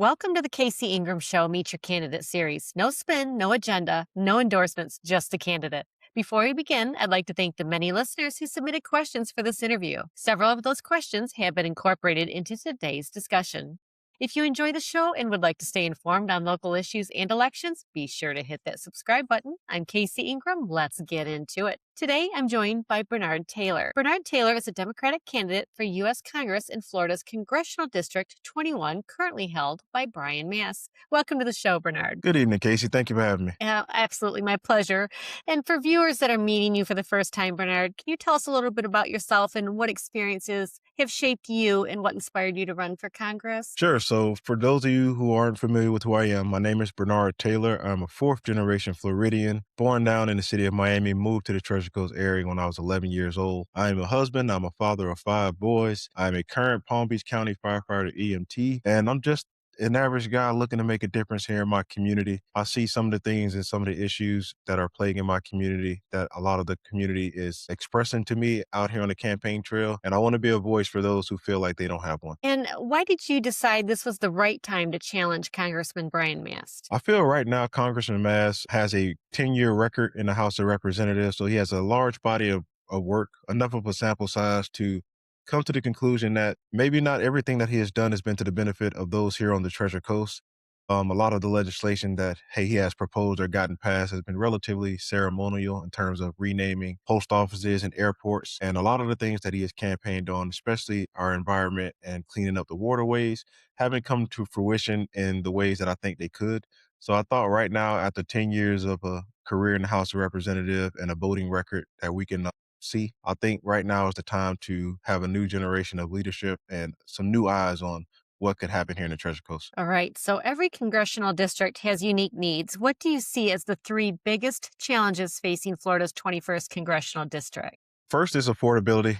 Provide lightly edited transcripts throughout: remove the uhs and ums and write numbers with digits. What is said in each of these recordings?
Welcome to the Casey Ingram Show Meet Your Candidate series. No spin, no agenda, no endorsements, just a candidate. Before we begin, I'd like to thank the many listeners who submitted questions for this interview. Several of those questions have been incorporated into today's discussion. If you enjoy the show and would like to stay informed on local issues and elections, be sure to hit that subscribe button. I'm Casey Ingram. Let's get into it. Today, I'm joined by Bernard Taylor. Bernard Taylor is a Democratic candidate for U.S. Congress in Florida's Congressional District 21, currently held by Brian Mass. Welcome to the show, Bernard. Good evening, Casey. Thank you for having me. Absolutely, my pleasure. And for viewers that are meeting you for the first time, Bernard, can you tell us a little bit about yourself and what experiences have shaped you and what inspired you to run for Congress? Sure. So, for those of you who aren't familiar with who I am, my name is Bernard Taylor. I'm a fourth generation Floridian, born down in the city of Miami, moved to the Treasure Coast area when I was 11 years old. I am a husband. I'm a father of 5 boys. I'm a current Palm Beach County firefighter EMT, and I'm just an average guy looking to make a difference here in my community. I see some of the things and some of the issues that are plaguing my community that a lot of the community is expressing to me out here on the campaign trail. And I want to be a voice for those who feel like they don't have one. And why did you decide this was the right time to challenge Congressman Brian Mast? I feel right now Congressman Mass has a 10-year record in the House of Representatives. So he has a large body of work, enough of a sample size to come to the conclusion that maybe not everything that he has done has been to the benefit of those here on the Treasure Coast. A lot of the legislation that he has proposed or gotten passed has been relatively ceremonial in terms of renaming post offices and airports. And a lot of the things that he has campaigned on, especially our environment and cleaning up the waterways, haven't come to fruition in the ways that I think they could. So I thought right now, after 10 years of a career in the House of Representatives and a voting record that we can see, I think right now is the time to have a new generation of leadership and some new eyes on what could happen here in the Treasure Coast. All right, so every congressional district has unique needs. What do you see as the three biggest challenges facing Florida's 21st congressional district? First is affordability,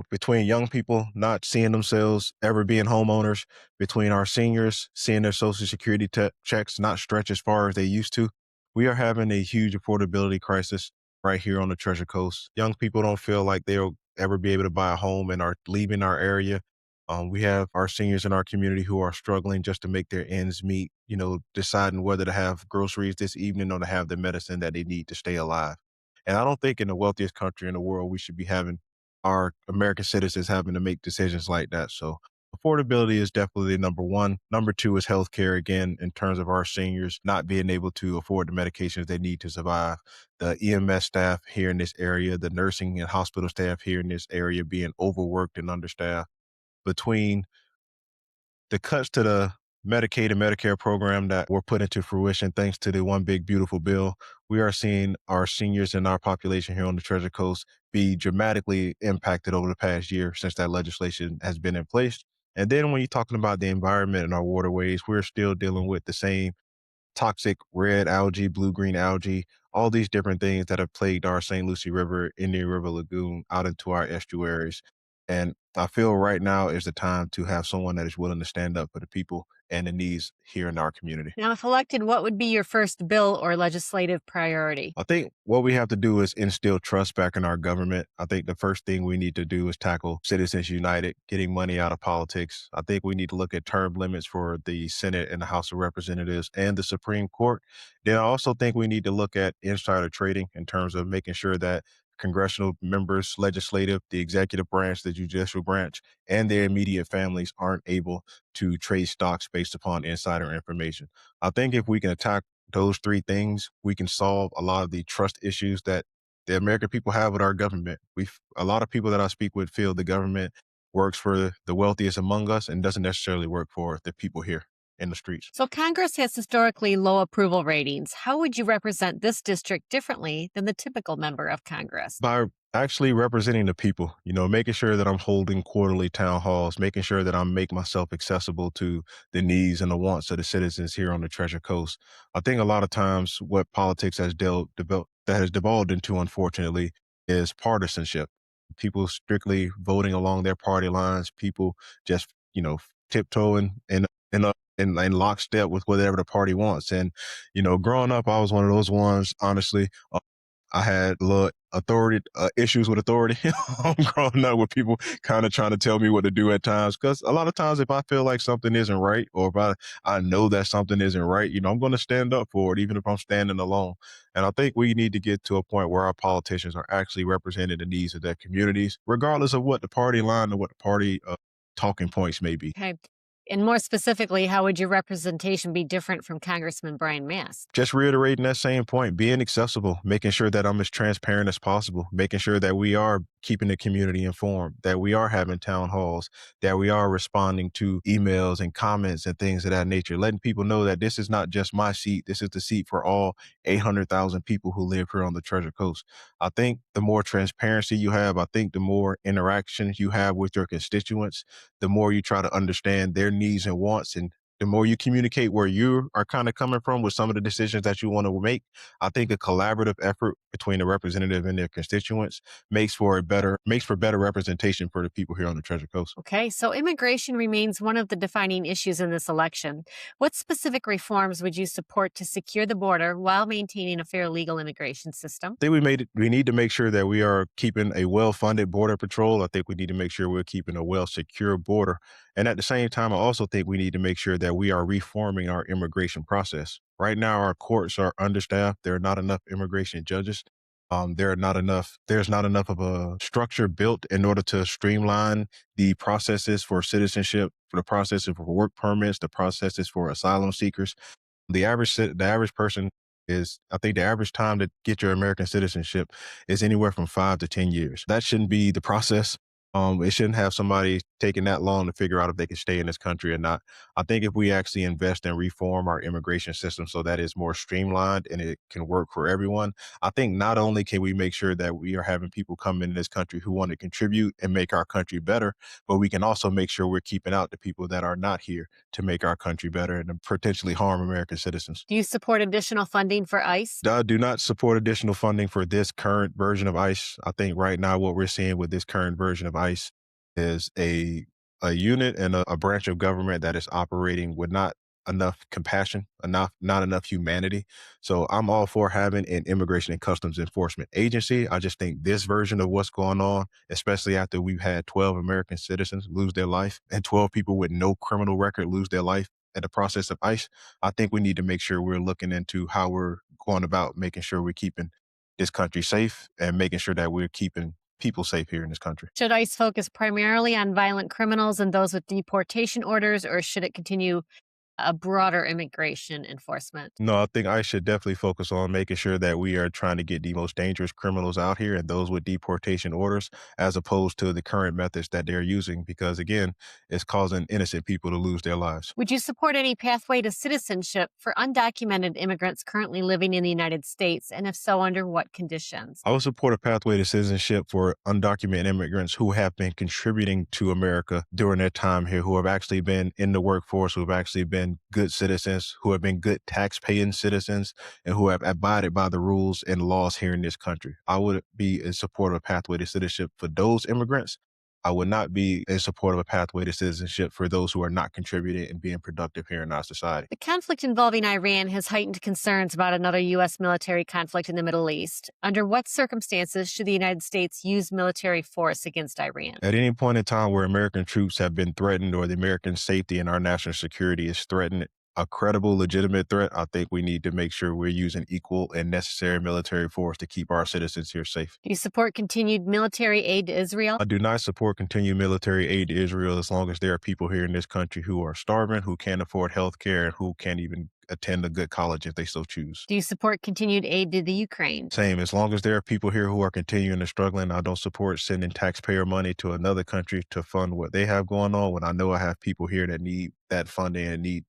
between young people not seeing themselves ever being homeowners, between our seniors seeing their Social Security checks not stretch as far as they used to. We are having a huge affordability crisis right here on the Treasure Coast. Young people don't feel like they'll ever be able to buy a home and are leaving our area. We have our seniors in our community who are struggling just to make their ends meet, deciding whether to have groceries this evening or to have the medicine that they need to stay alive. And I don't think in the wealthiest country in the world, we should be having our American citizens having to make decisions like that. So affordability is definitely number one. Number two is healthcare, again, in terms of our seniors not being able to afford the medications they need to survive. The EMS staff here in this area, the nursing and hospital staff here in this area being overworked and understaffed. Between the cuts to the Medicaid and Medicare program that were put into fruition thanks to the One Big Beautiful Bill, we are seeing our seniors and our population here on the Treasure Coast be dramatically impacted over the past year since that legislation has been in place. And then when you're talking about the environment and our waterways, we're still dealing with the same toxic red algae, blue-green algae, all these different things that have plagued our St. Lucie River, Indian River Lagoon, out into our estuaries. And I feel right now is the time to have someone that is willing to stand up for the people and the needs here in our community. Now, if elected, what would be your first bill or legislative priority? I think what we have to do is instill trust back in our government. I think the first thing we need to do is tackle Citizens United, getting money out of politics. I think we need to look at term limits for the Senate and the House of Representatives and the Supreme Court. Then I also think we need to look at insider trading in terms of making sure that congressional members, legislative, the executive branch, the judicial branch, and their immediate families aren't able to trade stocks based upon insider information. I think if we can attack those three things, we can solve a lot of the trust issues that the American people have with our government. A lot of people that I speak with feel the government works for the wealthiest among us and doesn't necessarily work for the people here in the streets. So, Congress has historically low approval ratings. How would you represent this district differently than the typical member of Congress? By actually representing the people, making sure that I'm holding quarterly town halls, making sure that I make myself accessible to the needs and the wants of the citizens here on the Treasure Coast. I think a lot of times what politics has that has devolved into, unfortunately, is partisanship. People strictly voting along their party lines, people just, tiptoeing in lockstep with whatever the party wants. And, growing up, I was one of those ones, honestly. I had little authority issues with authority growing up with people kind of trying to tell me what to do at times. Because a lot of times, if I feel like something isn't right, or if I know that something isn't right, I'm going to stand up for it, even if I'm standing alone. And I think we need to get to a point where our politicians are actually representing the needs of their communities, regardless of what the party line or what the party talking points may be. Okay. And more specifically, how would your representation be different from Congressman Brian Mast? Just reiterating that same point, being accessible, making sure that I'm as transparent as possible, making sure that we are keeping the community informed, that we are having town halls, that we are responding to emails and comments and things of that nature, letting people know that this is not just my seat, this is the seat for all 800,000 people who live here on the Treasure Coast. I think the more transparency you have, I think the more interactions you have with your constituents, the more you try to understand their needs and wants, and the more you communicate where you are kind of coming from with some of the decisions that you want to make. I think a collaborative effort between the representative and their constituents makes for better representation for the people here on the Treasure Coast. Okay, so immigration remains one of the defining issues in this election. What specific reforms would you support to secure the border while maintaining a fair legal immigration system? I think we need to make sure that we are keeping a well-funded border patrol. I think we need to make sure we're keeping a well-secure border. And at the same time, I also think we need to make sure that we are reforming our immigration process. Right now, our courts are understaffed. There are not enough immigration judges. There's not enough of a structure built in order to streamline the processes for citizenship, for the processes for work permits, the processes for asylum seekers. The average person is, I think the average time to get your American citizenship is anywhere from 5 to 10 years. That shouldn't be the process. It shouldn't have somebody taking that long to figure out if they can stay in this country or not. I think if we actually invest and reform our immigration system so that it's more streamlined and it can work for everyone, I think not only can we make sure that we are having people come into this country who want to contribute and make our country better, but we can also make sure we're keeping out the people that are not here to make our country better and to potentially harm American citizens. Do you support additional funding for ICE? I do not support additional funding for this current version of ICE. I think right now what we're seeing with this current version of ICE is a unit and a branch of government that is operating with not enough compassion, not enough humanity. So I'm all for having an immigration and customs enforcement agency. I just think this version of what's going on, especially after we've had 12 American citizens lose their life and 12 people with no criminal record lose their life at the process of ICE, I think we need to make sure we're looking into how we're going about making sure we're keeping this country safe and making sure that we're keeping people safe here in this country. Should ICE focus primarily on violent criminals and those with deportation orders, or should it continue a broader immigration enforcement? No, I think I should definitely focus on making sure that we are trying to get the most dangerous criminals out here and those with deportation orders, as opposed to the current methods that they're using, because again, it's causing innocent people to lose their lives. Would you support any pathway to citizenship for undocumented immigrants currently living in the United States? And if so, under what conditions? I would support a pathway to citizenship for undocumented immigrants who have been contributing to America during their time here, who have actually been in the workforce, who have actually been good citizens, who have been good tax-paying citizens, and who have abided by the rules and laws here in this country. I would be in support of a pathway to citizenship for those immigrants. I would not be in support of a pathway to citizenship for those who are not contributing and being productive here in our society. The conflict involving Iran has heightened concerns about another U.S. military conflict in the Middle East. Under what circumstances should the United States use military force against Iran? At any point in time where American troops have been threatened or the American safety and our national security is threatened, a credible, legitimate threat, I think we need to make sure we're using equal and necessary military force to keep our citizens here safe. Do you support continued military aid to Israel? I do not support continued military aid to Israel as long as there are people here in this country who are starving, who can't afford health care, and who can't even attend a good college if they so choose. Do you support continued aid to the Ukraine? Same. As long as there are people here who are continuing to struggling, I don't support sending taxpayer money to another country to fund what they have going on when I know I have people here that need that funding and need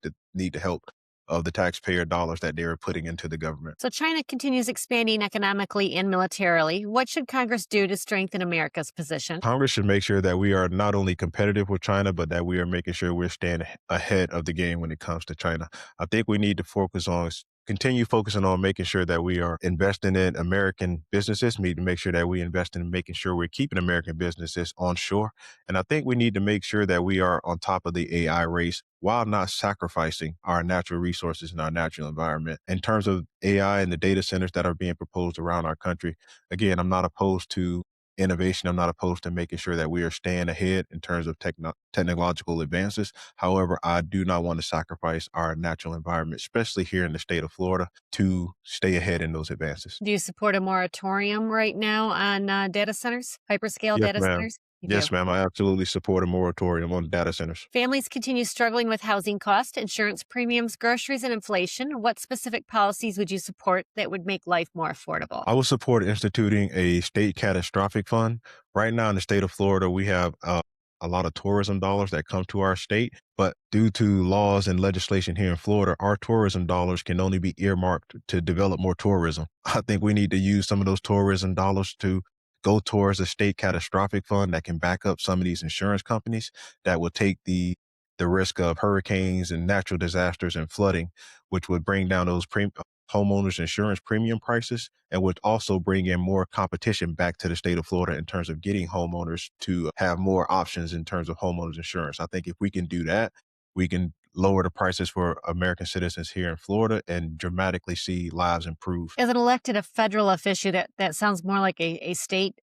the help of the taxpayer dollars that they're putting into the government. So China continues expanding economically and militarily. What should Congress do to strengthen America's position? Congress should make sure that we are not only competitive with China, but that we are making sure we're staying ahead of the game when it comes to China. I think we need to focus on continue focusing on making sure that we are investing in American businesses. We need to make sure that we invest in making sure we're keeping American businesses onshore. And I think we need to make sure that we are on top of the AI race while not sacrificing our natural resources and our natural environment. In terms of AI and the data centers that are being proposed around our country, again, I'm not opposed to innovation. I'm not opposed to making sure that we are staying ahead in terms of technological advances. However, I do not want to sacrifice our natural environment, especially here in the state of Florida, to stay ahead in those advances. Do you support a moratorium right now on data centers, hyperscale Yes, data ma'am. centers? You do. Yes, ma'am. I absolutely support a moratorium on data centers. Families continue struggling with housing costs, insurance premiums, groceries, and inflation. What specific policies would you support that would make life more affordable? I would support instituting a state catastrophic fund. Right now in the state of Florida, we have a lot of tourism dollars that come to our state, but due to laws and legislation here in Florida, our tourism dollars can only be earmarked to develop more tourism. I think we need to use some of those tourism dollars to go towards a state catastrophic fund that can back up some of these insurance companies that will take the risk of hurricanes and natural disasters and flooding, which would bring down those homeowners insurance premium prices and would also bring in more competition back to the state of Florida in terms of getting homeowners to have more options in terms of homeowners insurance. I think if we can do that, we can lower the prices for American citizens here in Florida and dramatically see lives improve. As an elected a federal official, that sounds more like a state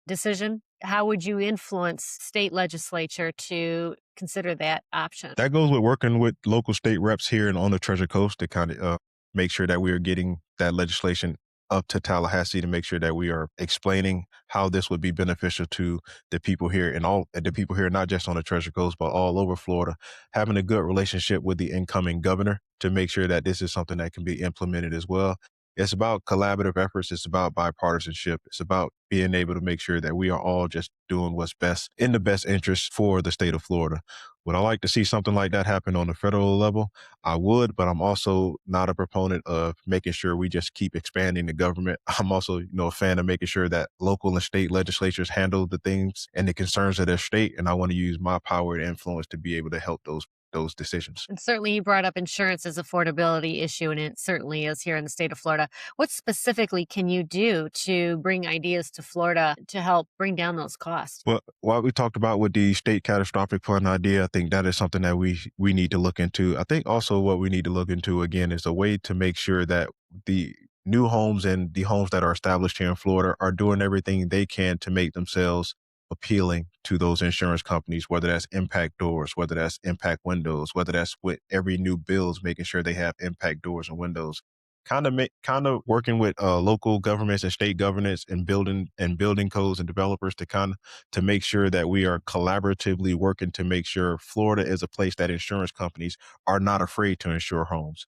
decision. How would you influence state legislature to consider that option? That goes with working with local state reps here and on the Treasure Coast to kind of make sure that we are getting that legislation up to Tallahassee to make sure that we are explaining how this would be beneficial to the people here and all the people here, not just on the Treasure Coast, but all over Florida, having a good relationship with the incoming governor to make sure that this is something that can be implemented as well. It's about collaborative efforts. It's about bipartisanship. It's about being able to make sure that we are all just doing what's best in the best interest for the state of Florida. Would I like to see something like that happen on the federal level? I would, but I'm also not a proponent of making sure we just keep expanding the government. I'm also, a fan of making sure that local and state legislatures handle the things and the concerns of their state. And I want to use my power and influence to be able to help those decisions. And certainly, you brought up insurance as affordability issue, and it certainly is here in the state of Florida. What specifically can you do to bring ideas to Florida to help bring down those costs? Well, what we talked about with the state catastrophic fund idea, I think that is something that we need to look into. I think also what we need to look into again is a way to make sure that the new homes and the homes that are established here in Florida are doing everything they can to make themselves appealing to those insurance companies, whether that's impact doors, whether that's impact windows, whether that's with every new bills, making sure they have impact doors and windows. Kind of working with local governments and state governments and building codes and developers to to make sure that we are collaboratively working to make sure Florida is a place that insurance companies are not afraid to insure homes.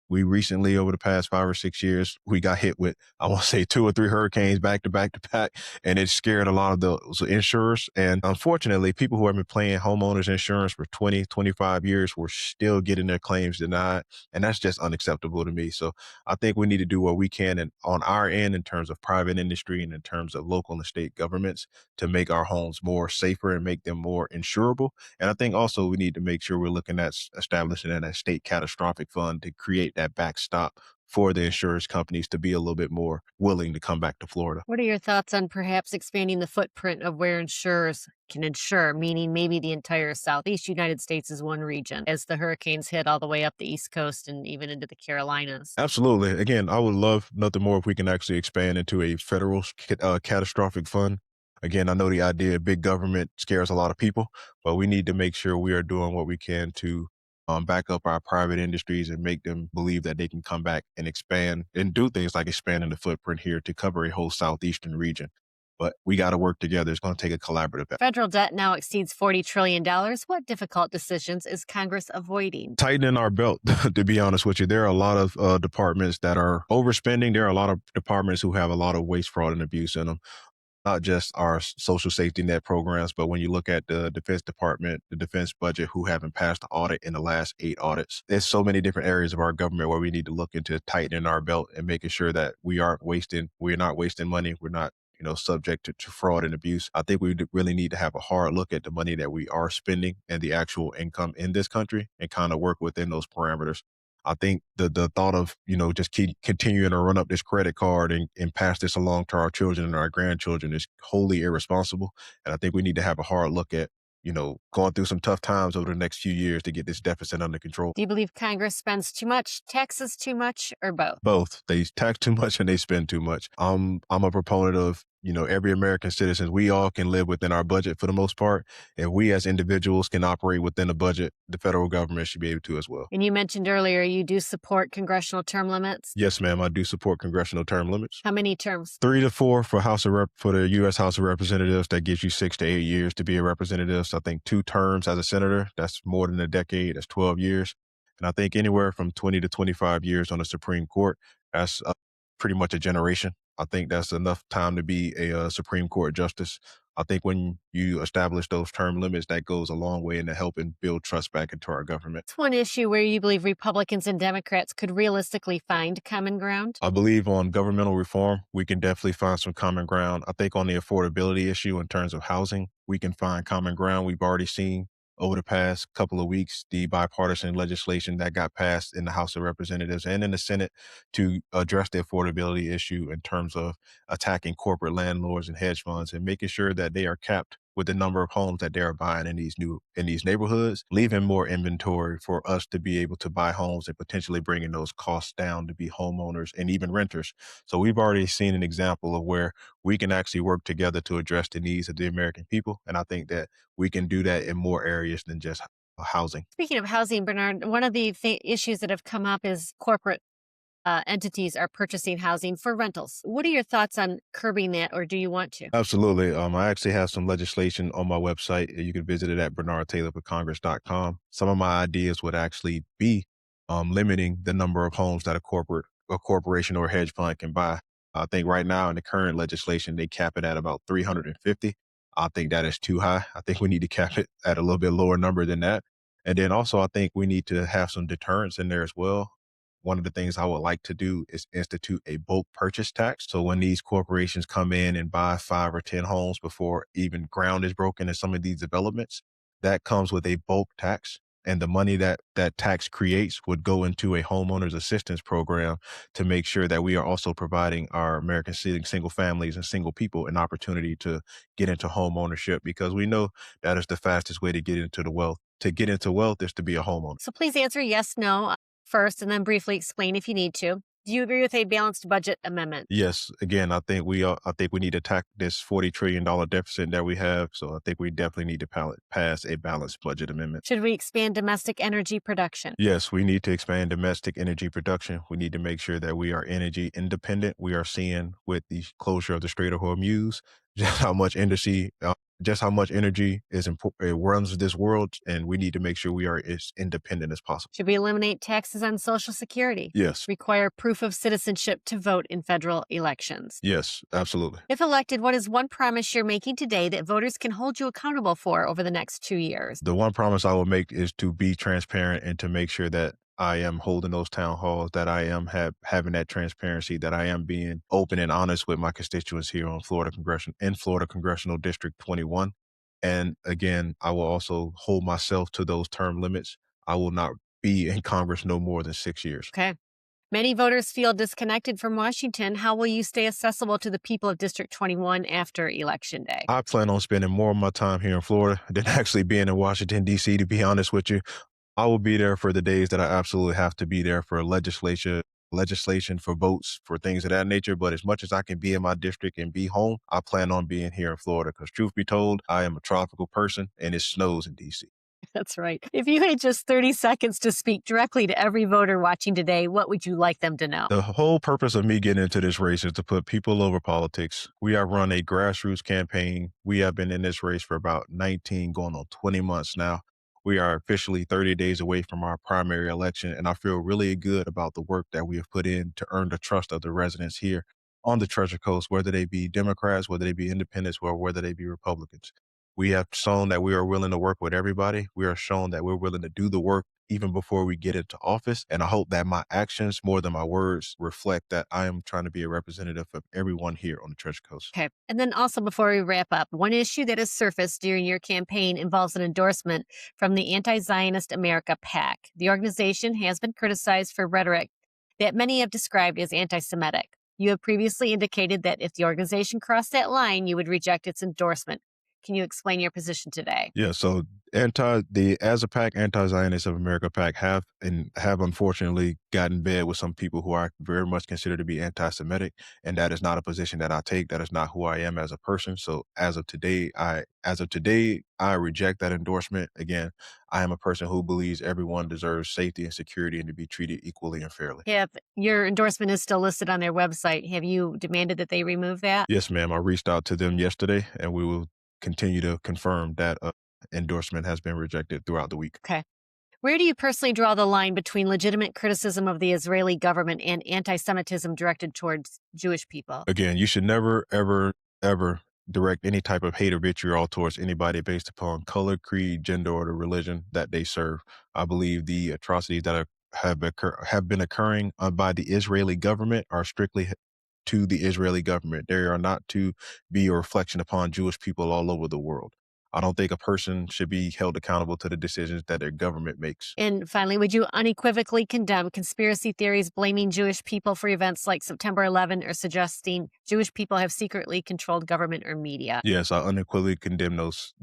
We recently, over the past 5 or 6 years, we got hit with, I want to say, two or three hurricanes back to back to back, and it scared a lot of those insurers. And unfortunately, people who have been paying homeowners insurance for 20, 25 years were still getting their claims denied. And that's just unacceptable to me. So I think we need to do what we can on our end in terms of private industry and in terms of local and state governments to make our homes more safer and make them more insurable. And I think also we need to make sure we're looking at establishing a state catastrophic fund to create that backstop for the insurance companies to be a little bit more willing to come back to Florida. What are your thoughts on perhaps expanding the footprint of where insurers can insure, meaning maybe the entire Southeast United States is one region as the hurricanes hit all the way up the East Coast and even into the Carolinas? Absolutely. Again, I would love nothing more if we can actually expand into a federal catastrophic fund. Again, I know the idea of big government scares a lot of people, but we need to make sure we are doing what we can to back up our private industries and make them believe that they can come back and expand and do things like expanding the footprint here to cover a whole southeastern region. But we got to work together. It's going to take a collaborative effort. Federal debt now exceeds $40 trillion. What difficult decisions is Congress avoiding? Tightening our belt, to be honest with you. There are a lot of departments that are overspending. There are a lot of departments who have a lot of waste, fraud, and abuse in them. Not just our social safety net programs, but when you look at the Defense Department, the defense budget, who haven't passed the audit in the last 8 audits. There's so many different areas of our government where we need to look into tightening our belt and making sure that we're not wasting money. We're not, subject to fraud and abuse. I think we really need to have a hard look at the money that we are spending and the actual income in this country and kind of work within those parameters. I think the thought of, just keep continuing to run up this credit card and pass this along to our children and our grandchildren is wholly irresponsible. And I think we need to have a hard look at, going through some tough times over the next few years to get this deficit under control. Do you believe Congress spends too much, taxes too much, or both? Both. They tax too much and they spend too much. I'm a proponent of, every American citizen, we all can live within our budget for the most part. If we as individuals can operate within a budget, the federal government should be able to as well. And you mentioned earlier you do support congressional term limits. Yes, ma'am. I do support congressional term limits. How many terms? 3 to 4 for the U.S. House of Representatives. That gives you 6 to 8 years to be a representative. So I think 2 terms as a senator, that's more than a decade. That's 12 years. And I think anywhere from 20 to 25 years on the Supreme Court, that's pretty much a generation. I think that's enough time to be a Supreme Court justice. I think when you establish those term limits, that goes a long way into helping build trust back into our government. It's one issue where you believe Republicans and Democrats could realistically find common ground. I believe on governmental reform, we can definitely find some common ground. I think on the affordability issue in terms of housing, we can find common ground. We've already seen over the past couple of weeks the bipartisan legislation that got passed in the House of Representatives and in the Senate to address the affordability issue in terms of attacking corporate landlords and hedge funds and making sure that they are capped with the number of homes that they are buying in these neighborhoods, leaving more inventory for us to be able to buy homes and potentially bringing those costs down to be homeowners and even renters. So we've already seen an example of where we can actually work together to address the needs of the American people. And I think that we can do that in more areas than just housing. Speaking of housing, Bernard, one of the issues that have come up is corporate entities are purchasing housing for rentals. What are your thoughts on curbing that, or do you want to? Absolutely. I actually have some legislation on my website. You can visit it at bernardtaylorforcongress.com. Some of my ideas would actually be limiting the number of homes that a corporation or hedge fund can buy. I think right now in the current legislation, they cap it at about 350. I think that is too high. I think we need to cap it at a little bit lower number than that. And then also, I think we need to have some deterrence in there as well. One of the things I would like to do is institute a bulk purchase tax. So when these corporations come in and buy 5 or 10 homes before even ground is broken in some of these developments, that comes with a bulk tax. And the money that that tax creates would go into a homeowners assistance program to make sure that we are also providing our American single families and single people an opportunity to get into home ownership because we know that is the fastest way to get into the wealth. To get into wealth is to be a homeowner. So please answer yes, no first, and then briefly explain if you need to. Do you agree with a balanced budget amendment? Yes. Again, I think we need to tackle this $40 trillion deficit that we have. So I think we definitely need to pass a balanced budget amendment. Should we expand domestic energy production? Yes, we need to expand domestic energy production. We need to make sure that we are energy independent. We are seeing with the closure of the Strait of Hormuz just how much energy it runs this world, and we need to make sure we are as independent as possible. Should we eliminate taxes on Social Security? Yes. Require proof of citizenship to vote in federal elections? Yes, absolutely. If elected, what is one promise you're making today that voters can hold you accountable for over the next 2 years? The one promise I will make is to be transparent and to make sure that I am holding those town halls, that I am having that transparency, that I am being open and honest with my constituents here on Florida Congressional District 21. And again, I will also hold myself to those term limits. I will not be in Congress no more than 6 years. Okay. Many voters feel disconnected from Washington. How will you stay accessible to the people of District 21 after Election Day? I plan on spending more of my time here in Florida than actually being in Washington, D.C., to be honest with you. I will be there for the days that I absolutely have to be there for legislation, for votes, for things of that nature. But as much as I can be in my district and be home, I plan on being here in Florida because truth be told, I am a tropical person and it snows in DC. That's right. If you had just 30 seconds to speak directly to every voter watching today, what would you like them to know? The whole purpose of me getting into this race is to put people over politics. We have run a grassroots campaign. We have been in this race for about 19, going on 20 months now. We are officially 30 days away from our primary election, and I feel really good about the work that we have put in to earn the trust of the residents here on the Treasure Coast, whether they be Democrats, whether they be independents, or whether they be Republicans. We have shown that we are willing to work with everybody. We are shown that we're willing to do the work, even before we get into office. And I hope that my actions, more than my words, reflect that I am trying to be a representative of everyone here on the Treasure Coast. Okay. And then also, before we wrap up, one issue that has surfaced during your campaign involves an endorsement from the Anti Zionist America PAC. The organization has been criticized for rhetoric that many have described as anti Semitic. You have previously indicated that if the organization crossed that line, you would reject its endorsement. Can you explain your position today? Yeah, so the as a pack, anti-Zionists of America pack have unfortunately gotten bed with some people who I very much consider to be anti-Semitic, and that is not a position that I take. That is not who I am as a person. So as of today, I reject that endorsement. Again, I am a person who believes everyone deserves safety and security and to be treated equally and fairly. If your endorsement is still listed on their website, have you demanded that they remove that? Yes, ma'am. I reached out to them yesterday, and we will continue to confirm that endorsement has been rejected throughout the week. Okay. Where do you personally draw the line between legitimate criticism of the Israeli government and anti Semitism directed towards Jewish people? Again, you should never, ever, ever direct any type of hate or vitriol towards anybody based upon color, creed, gender, or the religion that they serve. I believe the atrocities that have been occurring by the Israeli government are strictly to the Israeli government. They are not to be a reflection upon Jewish people all over the world. I don't think a person should be held accountable to the decisions that their government makes. And finally, would you unequivocally condemn conspiracy theories blaming Jewish people for events like September 11 or suggesting Jewish people have secretly controlled government or media? Yes, I unequivocally condemn those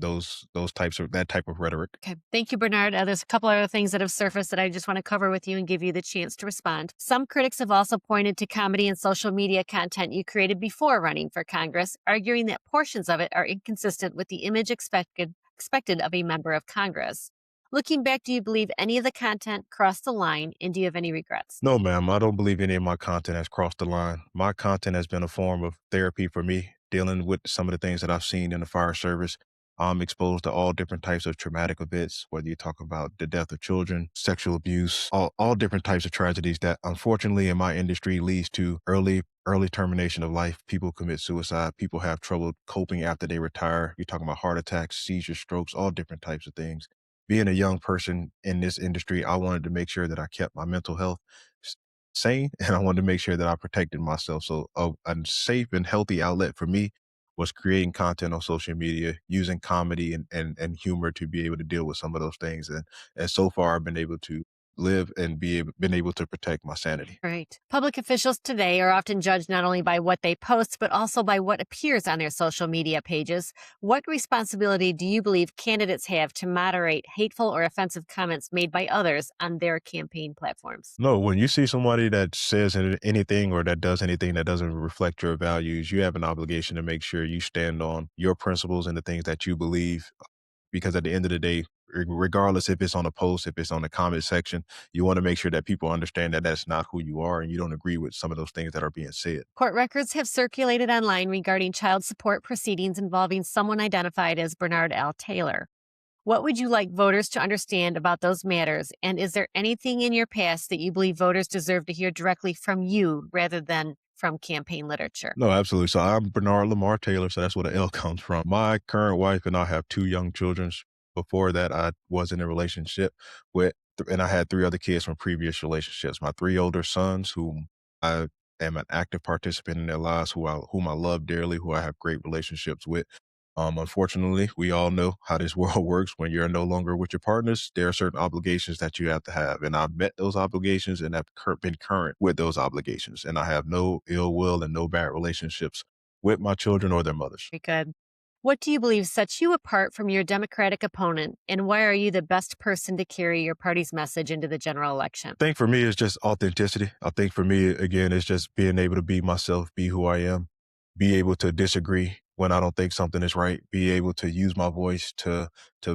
types of that type of rhetoric. Okay. Thank you, Bernard. There's a couple other things that have surfaced that I just want to cover with you and give you the chance to respond. Some critics have also pointed to comedy and social media content you created before running for Congress, arguing that portions of it are inconsistent with the image expected of a member of Congress. Looking back, do you believe any of the content crossed the line, and do you have any regrets? No, ma'am, I don't believe any of my content has crossed the line. My content has been a form of therapy for me, dealing with some of the things that I've seen in the fire service. I'm exposed to all different types of traumatic events, whether you talk about the death of children, sexual abuse, all different types of tragedies that unfortunately in my industry leads to early termination of life. People commit suicide. People have trouble coping after they retire. You're talking about heart attacks, seizures, strokes, all different types of things. Being a young person in this industry, I wanted to make sure that I kept my mental health s- sane, and I wanted to make sure that I protected myself. So a safe and healthy outlet for me was creating content on social media, using comedy and humor to be able to deal with some of those things. And so far I've been able to live and been able to protect my sanity. Right. Public officials today are often judged not only by what they post, but also by what appears on their social media pages. What responsibility do you believe candidates have to moderate hateful or offensive comments made by others on their campaign platforms? No, when you see somebody that says anything or that does anything that doesn't reflect your values, you have an obligation to make sure you stand on your principles and the things that you believe. Because at the end of the day, regardless if it's on a post, if it's on the comment section, you want to make sure that people understand that that's not who you are and you don't agree with some of those things that are being said. Court records have circulated online regarding child support proceedings involving someone identified as Bernard L. Taylor. What would you like voters to understand about those matters? And is there anything in your past that you believe voters deserve to hear directly from you rather than from campaign literature? No, absolutely. So I'm Bernard Lamar Taylor. So that's where the L comes from. My current wife and I have two young children. Before that, I was in a relationship with, and I had three other kids from previous relationships. My three older sons, whom I am an active participant in their lives, whom I love dearly, who I have great relationships with. Unfortunately, we all know how this world works. When you're no longer with your partners, there are certain obligations that you have to have. And I've met those obligations and have been current with those obligations. And I have no ill will and no bad relationships with my children or their mothers. Very good. What do you believe sets you apart from your Democratic opponent, and why are you the best person to carry your party's message into the general election? I think for me, it's just authenticity. I think for me, again, it's just being able to be myself, be who I am, be able to disagree when I don't think something is right, be able to use my voice to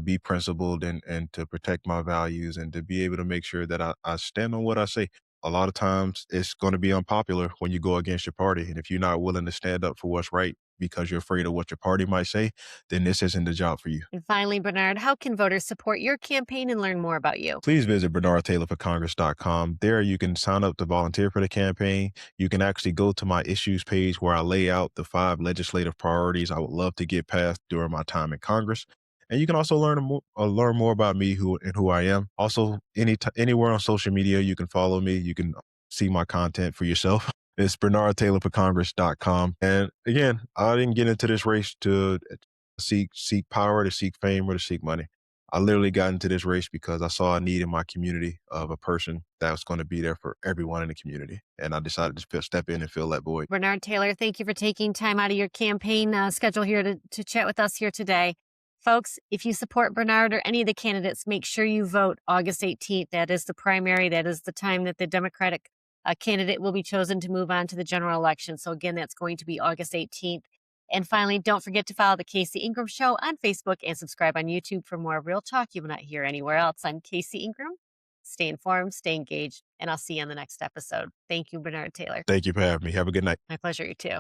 be principled and to protect my values and to be able to make sure that I stand on what I say. A lot of times it's going to be unpopular when you go against your party. And if you're not willing to stand up for what's right because you're afraid of what your party might say, then this isn't the job for you. And finally, Bernard, how can voters support your campaign and learn more about you? Please visit bernardtaylorforcongress.com. There you can sign up to volunteer for the campaign. You can actually go to my issues page where I lay out the 5 legislative priorities I would love to get passed during my time in Congress. And you can also learn more about me, who I am. Also, anywhere on social media, you can follow me. You can see my content for yourself. It's bernardtaylorforcongress.com. And again, I didn't get into this race to seek power, to seek fame, or to seek money. I literally got into this race because I saw a need in my community of a person that was going to be there for everyone in the community. And I decided to step in and fill that void. Bernard Taylor, thank you for taking time out of your campaign schedule here to chat with us here today. Folks, if you support Bernard or any of the candidates, make sure you vote August 18th. That is the primary. That is the time that the Democratic candidate will be chosen to move on to the general election. So again, that's going to be August 18th. And finally, don't forget to follow the Casey Ingram Show on Facebook and subscribe on YouTube for more real talk you will not hear anywhere else. I'm Casey Ingram. Stay informed, stay engaged, and I'll see you on the next episode. Thank you, Bernard Taylor. Thank you for having me. Have a good night. My pleasure, you too.